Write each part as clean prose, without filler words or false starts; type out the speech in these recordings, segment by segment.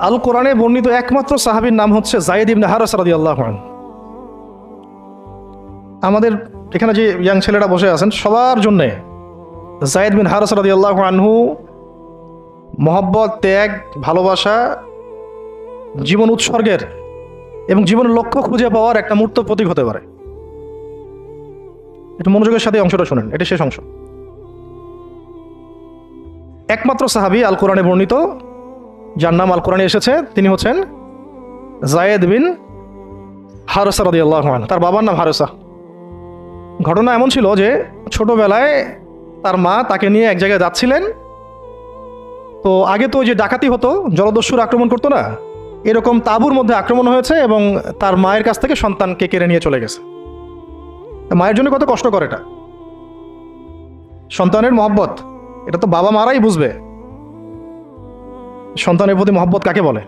আল কোরআনে বর্ণিত একমাত্র সাহাবীর নাম হচ্ছে যায়েদ ইবনে হারেসা রাদিয়াল্লাহু আনহু। আমাদের এখানে যে ইয়াং ছেলেরা বসে আছেন সবার জন্যে যায়েদ বিন হারেসা রাদিয়াল্লাহু আনহু মহব্বত, ত্যাগ, ভালোবাসা, জীবন উৎসর্গের এবং জীবনের লক্ষ্য খুঁজে পাওয়ার একটা মূর্ত প্রতীক হতে পারে। একটু মনোযোগের সাথে অংশটা শুনেন, এটা শেষ অংশ। একমাত্র সাহাবী আল কোরআনে বর্ণিত যার নাম আল কোরআনে এসেছে তিনি হচ্ছেন যায়েদ বিন হারেসা রাদিয়াল্লাহু আনহু। তার বাবার নাম হারেসা। ঘটনা এমন ছিল যে ছোটবেলায় তার মা তাকে নিয়ে এক জায়গায় যাচ্ছিলেন। তো আগে তো যে ডাকাতি হতো, জলদস্যুর আক্রমণ করতো না, এরকম তাঁবুর মধ্যে আক্রমণ হয়েছে এবং তার মায়ের কাছ থেকে সন্তানকে কেড়ে নিয়ে চলে গেছে। মায়ের জন্য কত কষ্ট করে এটা, সন্তানের মহব্বত, এটা তো বাবা মারাই বুঝবে সন্তানের প্রতি মহব্বত কাকে বলে,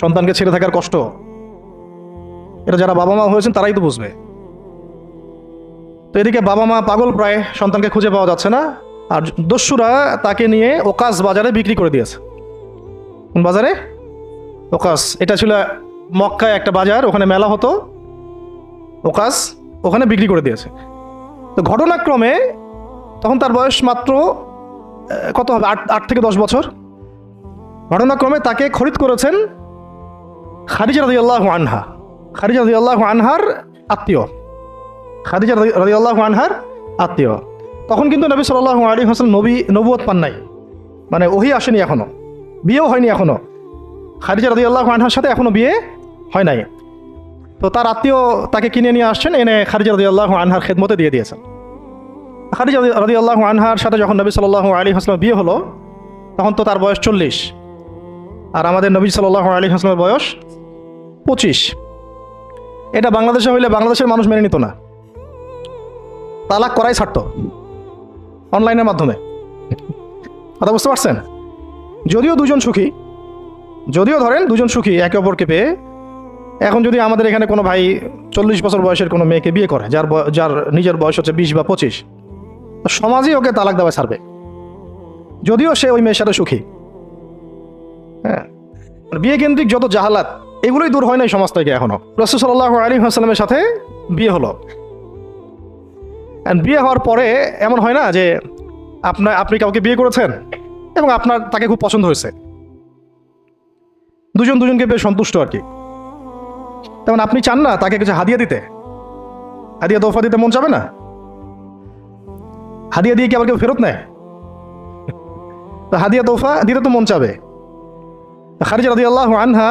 সন্তানকে ছেড়ে থাকার কষ্ট, এটা যারা বাবা মা হয়েছেন তারাই তো বুঝবে। তো এদিকে বাবা মা পাগল প্রায়, সন্তানকে খুঁজে পাওয়া যাচ্ছে না, আর দস্যুরা তাকে নিয়ে ওকাস বাজারে বিক্রি করে দিয়েছে। কোন বাজারে? ওকাস। এটা ছিল মক্কায় একটা বাজার, ওখানে মেলা হতো, ওকাস, ওখানে বিক্রি করে দিয়েছে। তো ঘটনাক্রমে তখন তার বয়স মাত্র কত হবে, 8 থেকে 10 বছর। ঘটনাক্রমে তাকে খরিদ করেছেন খাদিজা রাদিয়াল্লাহু আনহা। খাদিজা রাদিয়াল্লাহু আনহার আত্মীয়, খাদিজা রাদিয়াল্লাহু আনহার আত্মীয়। তখন কিন্তু নবী সাল্লাল্লাহু আলাইহি ওয়াসাল্লাম নবুয়ত পান নাই, মানে ওহী আসেনি এখনো, বিয়েও হয়নি এখনো। খাদিজা রাদিয়াল্লাহু আনহার সাথে এখনো বিয়ে হয় নাই। তো তার আত্মীয় তাকে কিনে নিয়ে আসছেন, এনে খাদিজা রাদিয়াল্লাহু আনহার খেদমতে দিয়ে দিয়েছেন। খাদিজা রাদিয়াল্লাহু আনহার সাথে যখন নবী সাল্লাল্লাহু আলাইহি ওয়াসাল্লাম বিয়ে হলো, তখন তো তার বয়স 40, আর আমাদের নবী সাল্লাল্লাহু আলাইহি ওয়াসাল্লামের বয়স 25। এটা বাংলাদেশে হইলে বাংলাদেশের মানুষ মেনে নিত না, তালাক করাই ছাড়তো অনলাইনের মাধ্যমে। কথা বুঝতে পারছেন? যদিও দুজন সুখী, যদিও ধরেন দুজন সুখী একে অপরকে পেয়ে, এখন যদি আমাদের এখানে কোনো ভাই 40 বছর বয়সের কোনো মেয়েকে বিয়ে করে, যার নিজের বয়স হচ্ছে 20 বা 25, সমাজই ওকে তালাক দেওয়া ছাড়বে, যদিও সে ওই মেয়ের সাথে সুখী। হ্যাঁ, বিয়ে কেন্দ্রিক যত জাহালাত, এগুলোই দূর হয় নাই সমাজ থেকে এখনো। রাসূল সাল্লাল্লাহু আলাইহি ওয়াসাল্লামের সাথে বিয়ে হলো। বিয়ে হওয়ার পরে এমন হয় না যে আপনি কাউকে বিয়ে করেছেন এবং আপনার তাকে খুব পছন্দ হয়েছে, দুজনকে বেশ সন্তুষ্ট আর কি, তেমন আপনি চান না তাকে কিছু হাদিয়া দিতে, হাদিয়া তোফা দিতে মন চাবে না? হাদিয়া দিয়ে কি আবার কেউ ফেরত নেয়? তো হাদিয়া তোফা দিতে তো মন চাবে। খাদিজা রাদিয়াল্লাহু আনহা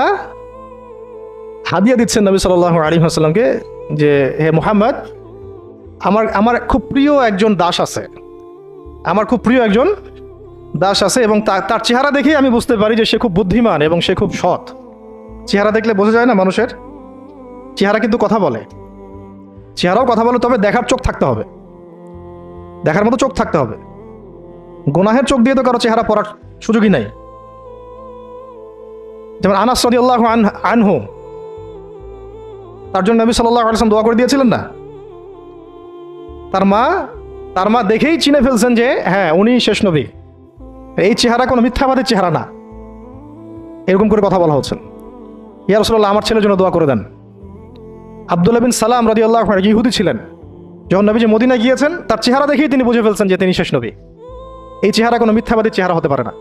হাদিয়া দিচ্ছেন নবী সাল্লাল্লাহু আলাইহি ওয়াসাল্লামকে যে, হে মুহাম্মদ, আমার খুব প্রিয় একজন দাস আছে, আমার খুব প্রিয় একজন দাস আছে, এবং তার চেহারা দেখেই আমি বুঝতে পারি যে সে খুব বুদ্ধিমান এবং সে খুব সৎ। চেহারা দেখলে বোঝা যায় না মানুষের? চেহারা কিন্তু কথা বলে, চেহারাও কথা বলে, তবে দেখার চোখ থাকতে হবে, দেখার মতো চোখ থাকতে হবে। গুনাহের চোখ দিয়ে তো কারো চেহারা পড়ার সুযোগই নাই। যেমন আনাস রাদিয়াল্লাহু আনহু, তার জন্য নবী সাল্লাল্লাহু আলাইহি ওয়াসাল্লাম দোয়া করে দিয়েছিলেন না? তার মা দেখেই চিনে ফেলছেন যে হ্যাঁ, উনি শেষ নবী, এই চেহারা কোনো মিথ্যাবাদীর চেহারা না। এরকম করে কথা বলা হচ্ছে, ইয়া রাসূলুল্লাহ, আমার ছেলের জন্য দোয়া করে দেন। আব্দুল্লাহ বিন সালাম রাদিয়াল্লাহু আনহু ইহুদি ছিলেন, যখন নবীজি মদিনায় গিয়েছেন তার চেহারা দেখেই তিনি বুঝে ফেলছেন যে তিনি শেষ নবী, এই চেহারা কোনো মিথ্যাবাদীর চেহারা হতে পারে না।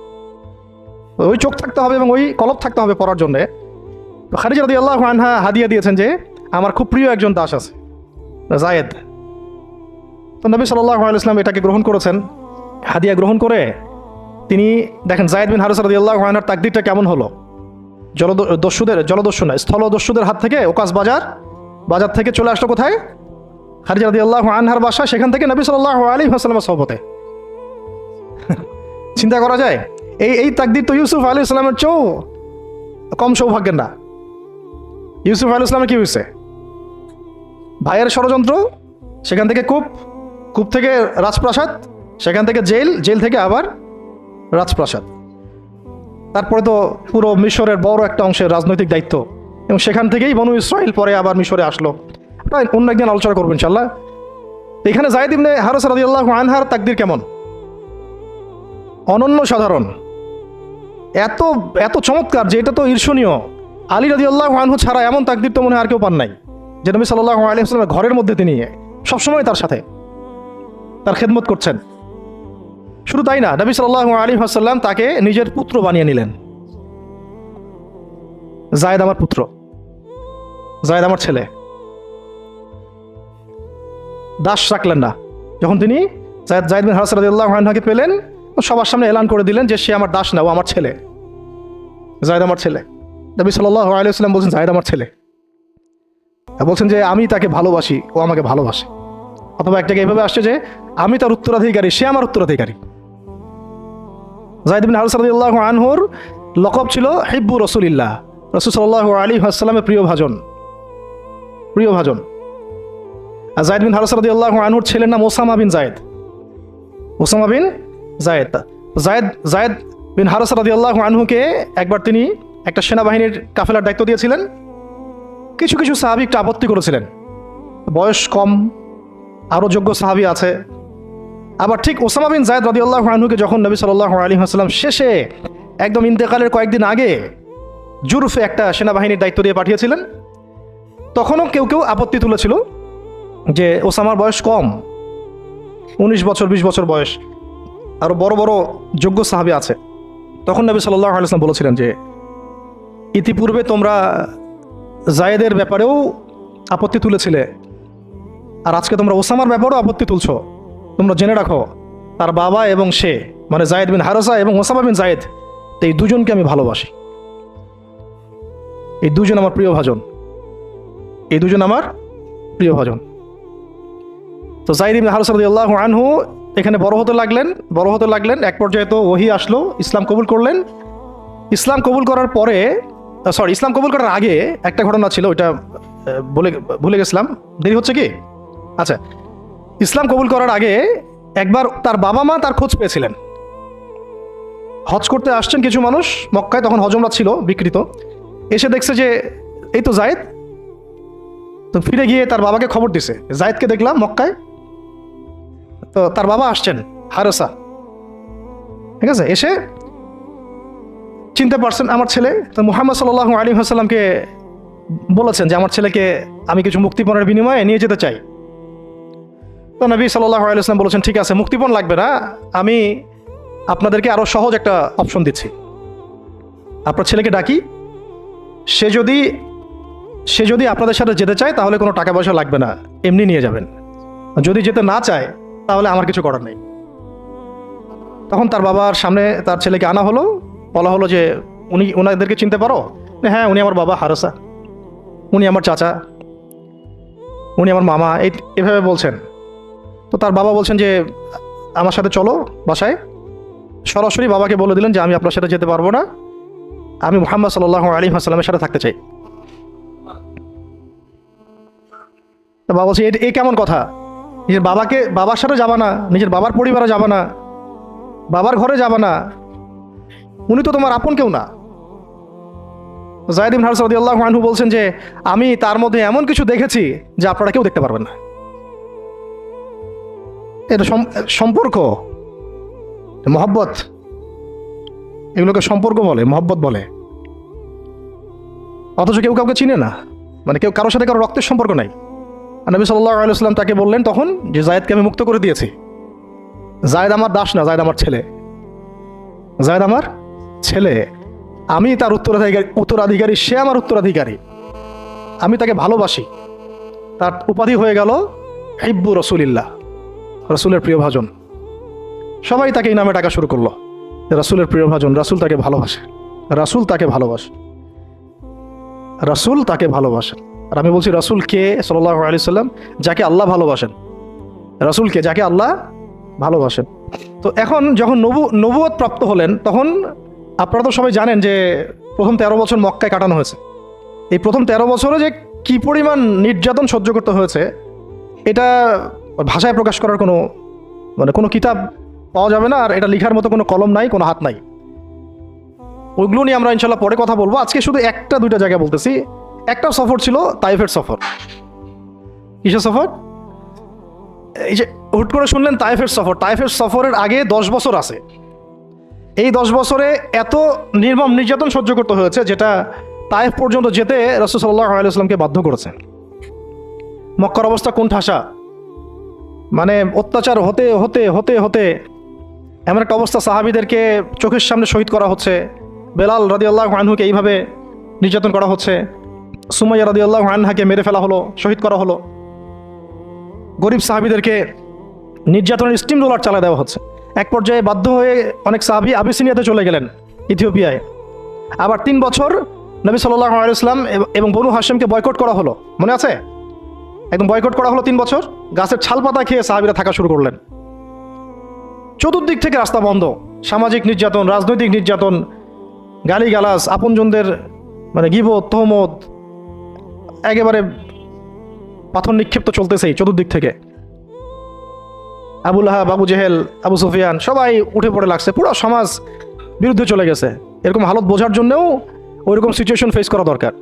ওই চোখ থাকতে হবে এবং ওই কলব থাকতে হবে পড়ার জন্যে। তো খাদিজা রাদিয়াল্লাহু আনহা হাদিয়া দিয়েছেন যে আমার খুব প্রিয় একজন দাস আছে, যায়েদ। তো নবী সাল্লাল্লাহু আলাইহি ওয়াসাল্লাম এটাকে গ্রহণ করেছেন। হাদিয়া গ্রহণ করে তিনি দেখেন যায়েদ বিন হারেসা রাদিয়াল্লাহু আনহুর তাকদীরটা কেমন হলো। স্থলদস্যুদের হাত থেকে ওকাস বাজার থেকে চলে আসলো কোথায়? খাদিজা রাদিয়াল্লাহু আনহার বাসা, সেখান থেকে নবী সাল্লাল্লাহু আলাইহি ওয়াসাল্লামের সহবতে। চিন্তা করা যায়? এই তাকদীর তো ইউসুফ আলাইহিস সালামের চেয়েও কম সৌভাগ্যের না। ইউসুফ আলাইহিস সালামের কি হয়েছে? ভাইয়ের ষড়যন্ত্র, সেখান থেকে কূপ থেকে রাজপ্রাসাদ, সেখান থেকে জেল থেকে আবার রাজপ্রাসাদ, তারপরে তো পুরো মিশরের বড় একটা অংশের রাজনৈতিক দায়িত্ব, এবং সেখান থেকেই বনু ইসরাইল পরে আবার মিশরে আসলো। অন্য একদিন আলোচনা করবো ইনশাল্লাহ। এখানে যায়েদ ইবনে হারেসা রাদিয়াল্লাহু আনহার তাকদীর কেমন? অনন্য সাধারণ। এত এত চমৎকার যে এটা তো ঈর্ষণীয়। আলী রাদিয়াল্লাহু আনহু ছাড়া এমন তাকদীর তো মনে হয় আর কেউ পান নাই, যে নবী সাল্লাল্লাহু আলাইহি ওয়াসাল্লামের ঘরের মধ্যে তিনি সবসময় তার সাথে তার খেদমত করছেন। শুধু তাই না, নবী সাল্লাল্লাহু আলাইহি ওয়াসাল্লাম তাকে নিজের পুত্র বানিয়ে নিলেন। যায়েদ আমার পুত্র, যায়েদ আমার ছেলে। দাস রাখলেন না। যখন তিনি যায়েদ বিন হারেসা রাদিয়াল্লাহু আনহুকে পেলেন, সবার সামনে এলান করে দিলেন যে সে আমার দাস না, ও আমার ছেলে, যায়েদ আমার ছেলে। নবী সাল্লাল্লাহু আলাইহি ওয়াসাল্লাম বলছেন যায়েদ আমার ছেলে, বলছেন যে আমি তাকে ভালোবাসি, ও আমাকে ভালোবাসে। অথবা একটাকে এভাবে আসছে যে আমি তার উত্তরাধিকারী, সে আমার উত্তরাধিকারী। যায়েদ বিন হারেসা রাদিয়াল্লাহু আনহুর লকব ছিল হিব্বু রাসূলিল্লাহ, রাসূল সাল্লাল্লাহু আলাইহি ওয়াসাল্লামের প্রিয় ভাজন, প্রিয় ভাজন। আর যায়েদ বিন হারেসা রাদিয়াল্লাহু আনহুর ছেলের নাম Osama bin Zayd, Osama bin Zayd. Zayd bin Haritha রাদিয়াল্লাহু আনহুকে একবার তিনি একটা সেনাবাহিনীর কাফেলার দায়িত্ব দিয়েছিলেন। কিছু কিছু সাহাবী একটু আপত্তি করেছিলেন, বয়স কম, আরও যোগ্য সাহাবী আছে। আবার ঠিক ওসামা বিন যায়েদ রাদিয়াল্লাহু আনহুকে যখন নবী সাল্লাল্লাহু আলাইহি ওয়াসাল্লাম শেষে একদম ইন্তেকালের কয়েকদিন আগে জুরফে একটা সেনাবাহিনীর দায়িত্ব দিয়ে পাঠিয়েছিলেন, তখনও কেউ কেউ আপত্তি তুলেছিল যে ওসামার বয়স কম, 19 বছর 20 বছর বয়স, আরও বড় বড় যোগ্য সাহাবী আছে। তখন নবী সাল্লাল্লাহু আলাইহি ওয়াসাল্লাম বলেছিলেন যে ইতিপূর্বে তোমরা যায়েদের ব্যাপারেও আপত্তি তুলেছিলে, আর আজকে তোমরা ওসামার ব্যাপারেও আপত্তি তুলছ। তোমরা জেনে রাখো তার বাবা এবং সে, মানে যায়েদ বিন হারেসা এবং ওসামা বিন যায়েদ, এই দুজনকে আমি ভালোবাসি। এই দুজন আমার প্রিয় ভাজন, এই দুজন আমার প্রিয় ভাজন। তো যায়েদ বিন হারেসা রাদিয়াল্লাহু আনহু এখানে বড় হতে লাগলেন। এক পর্যায়ে তো ওহী আসলো, ইসলাম কবুল করলেন। ইসলাম কবুল করার পরে, ইসলাম কবুল করার আগে একটা ঘটনা ছিল, ওইটা ভুলে গেছিলাম, দেরি হচ্ছে কি? আচ্ছা, ইসলাম কবুল করার আগে একবার তার বাবা মা তার খোঁজ পেয়েছিলেন। হজ করতে আসছেন কিছু মানুষ মক্কায়, তখন হজ উমরা ছিল বিকৃত, এসে দেখছে যে এই তো যায়েদ। তো ফিরে গিয়ে তার বাবাকে খবর দিছে, যায়েদকে দেখলাম মক্কায়। তো তার বাবা আসছেন হারেসা, ঠিক আছে, এসে চিনতে পারছেন আমার ছেলে। তো মুহাম্মদ সাল্লাল্লাহু আলাইহি ওয়াসাল্লামকে বলেছেন যে আমার ছেলেকে আমি কিছু মুক্তিপণের বিনিময়ে নিয়ে যেতে চাই। তো নবী সাল্লাল্লাহু আলাইহি ওয়াসাল্লাম বলেছেন ঠিক আছে, মুক্তিপণ লাগবে না, আমি আপনাদেরকে আরও সহজ একটা অপশন দিচ্ছি। আপনার ছেলেকে ডাকি, সে যদি আপনাদের সাথে যেতে চায় তাহলে কোনো টাকা পয়সা লাগবে না, এমনি নিয়ে যাবেন। যদি যেতে না চায় তাহলে আমার কিছু করার নেই। তখন তার বাবার সামনে তার ছেলেকে আনা হলো, বলা হলো যে ওনাদেরকে চিনতে পারো? হ্যাঁ, উনি আমার বাবা হারেসা, উনি আমার চাচা, উনি আমার মামা, এভাবে বলছেন। তো তার বাবা বলছেন যে আমার সাথে চলো বাসায়। সরাসরি বাবাকে বলে দিলেন যে আমি আপনার সাথে যেতে পারবো না, আমি মুহাম্মদ সাল্লাল্লাহু আলাইহি ওয়াসাল্লামের সাথে থাকতে চাই। তো বাবা বলছে এ কেমন কথা? নিজের বাবার সাথে যাবা না, নিজের বাবার পরিবারে যাবা না, বাবার ঘরে যাবা না, উনি তো তোমার আপন কেউ না। যায়েদ বিন হারেসা রাদিয়াল্লাহু আনহু বলছেন যে আমি তার মধ্যে এমন কিছু দেখেছি যে আপনারা কেউ দেখতে পারবেন না। এটা সম্পর্ক, মহব্বত, এগুলোকে সম্পর্ক বলে, মহব্বত বলে। অথচ কেউ কাউকে চিনে না, মানে কেউ কারোর সাথে কারো রক্তের সম্পর্ক নাই। আর নবী সাল্লাল্লাহু আলাইহি ওয়াসাল্লাম তাকে বললেন তখন যে যায়েদকে আমি মুক্ত করে দিয়েছি। যায়েদ আমার দাস না, যায়েদ আমার ছেলে, যায়েদ আমার ছেলে, আমি তার উত্তরাধিকারী, সে আমার উত্তরাধিকারী, আমি তাকে ভালোবাসি। তার উপাধি হয়ে গেল হিব্বু রাসূলিল্লাহ, রাসূলের প্রিয় ভাজন। সবাই তাকে এই নামে ডাকা শুরু করলো, রাসূলের প্রিয় ভাজন, রাসূল তাকে ভালোবাসে, রাসূল তাকে ভালোবাসে, রাসূল তাকে ভালোবাসেন। আর আমি বলছি রাসূল কে? সাল্লাল্লাহু আলাইহি ওয়াসাল্লাম, যাকে আল্লাহ ভালোবাসেন। রাসূল কে? যাকে আল্লাহ ভালোবাসেন। তো এখন যখন নবুয়ত প্রাপ্ত হলেন, তখন আপনারা তো সবাই জানেন যে প্রথম 13 বছর মক্কায় কাটানো হয়েছে। এই প্রথম 13 বছরে যে কি পরিমাণ নির্যাতন সহ্য করতে হয়েছে, এটা ভাষায় প্রকাশ করার কোনো কিতাব পাওয়া যাবে না। আর এটা লিখার মতো কোনো কলম নাই, কোনো হাত নাই। ওইগুলো নিয়ে আমরা ইনশাল্লাহ পরে কথা বলবো। আজকে শুধু একটা দুইটা জায়গা বলতেছি। একটা সফর ছিল তাইফের সফর। কিসের সফর? এই যে হুট করে শুনলেন তাইফের সফর। তাইফের সফরের আগে 10 বছর আছে। এই 10 বছরে এত নির্মম নির্যাতন সহ্য করতে হয়েছে, যেটা তায়েফ পর্যন্ত যেতে রাসূল সাল্লাল্লাহু আলাইহি ওয়াসাল্লামকে বাধ্য করেছে। মক্কার অবস্থা কোন ঠাসা, মানে অত্যাচার হতে হতে হতে হতে এমন একটা অবস্থা, সাহাবীদেরকে চোখের সামনে শহীদ করা হচ্ছে। বেলাল রাদিয়াল্লাহু আনহুকে এইভাবে নির্যাতন করা হচ্ছে, সুমাইয়া রাদিয়াল্লাহু আনহাকে মেরে ফেলা হলো, শহীদ করা হলো। গরিব সাহাবীদেরকে নির্যাতনের স্টিম রোলার চালা দেওয়া হচ্ছে। এক পর্যায়ে বাধ্য হয়ে অনেক সাহাবী আবিসিনিয়াতে চলে গেলেন, ইথিওপিয়ায়। আবার 3 বছর নবী সাল্লাল্লাহু আলাইহি ওয়াসাল্লাম এবং বনু হাশিমকে বয়কট করা হলো, মনে আছে? একদম বয়কট করা হলো 3 বছর। গাছের ছাল পাতা খেয়ে সাহাবীরা থাকা শুরু করলেন। চতুর্দিক থেকে রাস্তা বন্ধ, সামাজিক নির্যাতন, রাজনৈতিক নির্যাতন, গালিগালাজ, আপনজনদের মানে গীবত, তহমত, একেবারে পাথর নিক্ষিপ্ত চলতেছেই চতুর্দিক থেকে। আবু লাহাব, আবু জেহেল, আবু সুফিয়ান সবাই উঠে পড়ে লাগছে, পুরো সমাজ বিরুদ্ধে চলে গেছে। এরকম হালত বোঝার জন্যও ওইরকম সিচুয়েশন ফেস করা দরকার।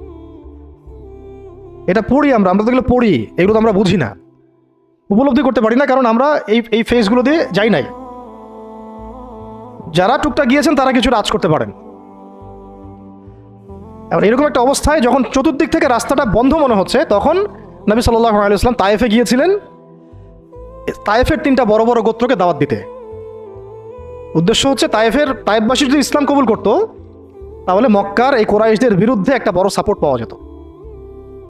এটা পড়ি আমরা তো এগুলো পড়ি, এগুলো তো আমরা বুঝি না, উপলব্ধি করতে পারি না, কারণ আমরা এই ফেজগুলো দিয়ে যাই নাই। যারা টুকটাক গিয়েছেন তারা কিছু আঁচ করতে পারেন। এরকম একটা অবস্থায় যখন চতুর্দিক থেকে রাস্তাটা বন্ধ মনে হচ্ছে, তখন নবী সাল্লাল্লাহু আলাইহি ওয়াসাল্লাম তায়েফে গিয়েছিলেন, তায়েফের 3টা বড় বড় গোত্রকে দাওয়াত দিতে। উদ্দেশ্য হচ্ছে তায়েফবাসী যদি ইসলাম কবুল করতো, তাহলে মক্কার এই কুরাইশদের বিরুদ্ধে একটা বড় সাপোর্ট পাওয়া যেত।